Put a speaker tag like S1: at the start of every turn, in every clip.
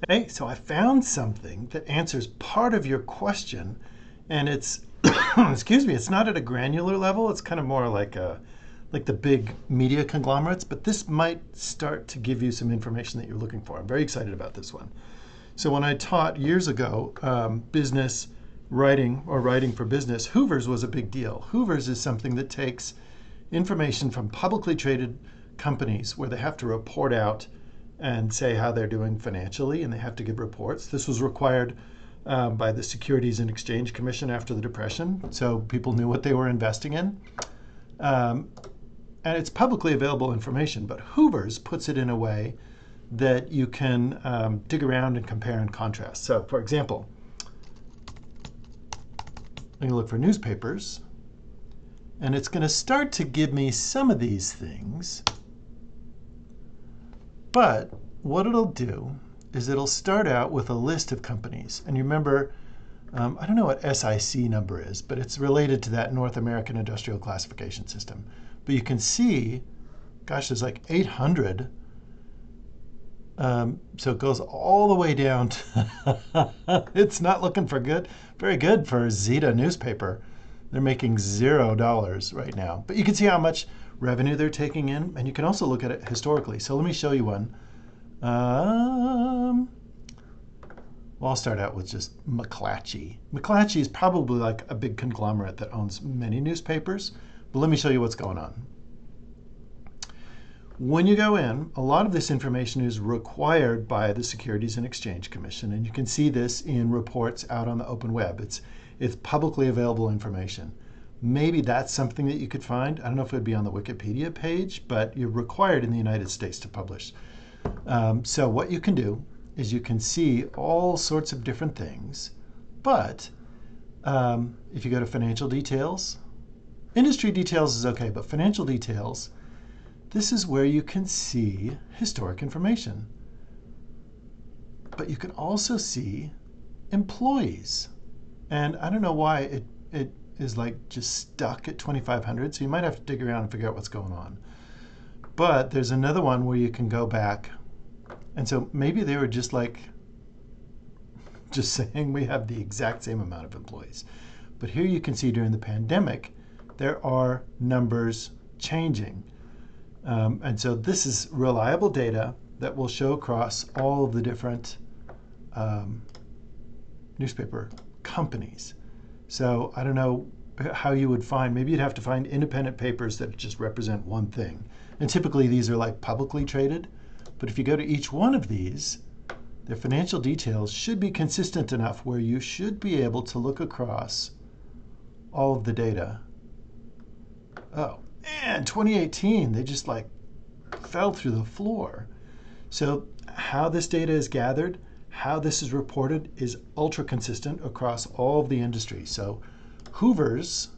S1: Hey, so I found something that answers part of your question, and it's, excuse me, it's not at a granular level. It's kind of more like the big media conglomerates, but this might start to give you some information that you're looking for. I'm very excited about this one. So when I taught years ago business writing or writing for business, hoovers was a big deal. Hoovers is something that takes information from publicly traded companies where they have to report out and say how they're doing financially, and they have to give reports. This was required by the Securities and Exchange Commission after the Depression, so people knew what they were investing in. Um, and it's publicly available information, but Hoover's puts it in a way that you can dig around and compare and contrast. So, for example, I'm going to look for newspapers, and it's going to start to give me some of these things. But what it'll do is it'll start out with a list of companies. And you remember, I don't know what SIC number is, but it's related to that North American Industrial Classification System. But you can see, gosh, there's like 800. So it goes all the way down to, it's not looking for very good for Zeta newspaper. They're making $0 right now. But you can see how much revenue they're taking in, and you can also look at it historically. So let me show you one. Well, I'll start out with just McClatchy. McClatchy is probably like a big conglomerate that owns many newspapers, but let me show you what's going on. When you go in, a lot of this information is required by the Securities and Exchange Commission, and you can see this in reports out on the open web. It's publicly available information. Maybe that's something that you could find. I don't know if it would be on the Wikipedia page, but you're required in the United States to publish. So what you can do is you can see all sorts of different things, but if you go to financial details, industry details is okay, but financial details, this is where you can see historic information. But you can also see employees. And I don't know why it is like just stuck at 2,500, so you might have to dig around and figure out what's going on. But there's another one where you can go back. And so maybe they were just saying we have the exact same amount of employees. But here you can see during the pandemic, there are numbers changing. And so this is reliable data that will show across all of the different newspaper companies. So I don't know how you would find, maybe you'd have to find independent papers that just represent one thing. And typically these are like publicly traded. But if you go to each one of these, their financial details should be consistent enough where you should be able to look across all of the data. Oh, and 2018, they just like fell through the floor. So how this data is gathered, how this is reported is ultra consistent across all of the industry. So Hoover's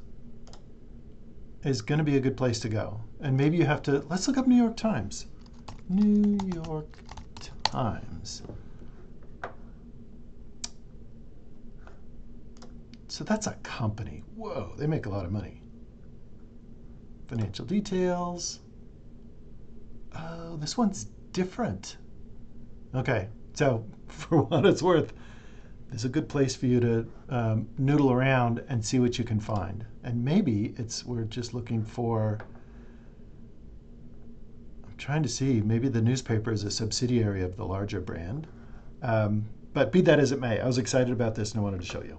S1: is going to be a good place to go. And maybe you have to, let's look up New York Times. New York Times. So that's a company. Whoa, they make a lot of money. Financial details. Oh, this one's different. Okay, so for what it's worth, this is a good place for you to noodle around and see what you can find. And maybe we're just looking for, I'm trying to see, maybe the newspaper is a subsidiary of the larger brand. But be that as it may, I was excited about this and I wanted to show you.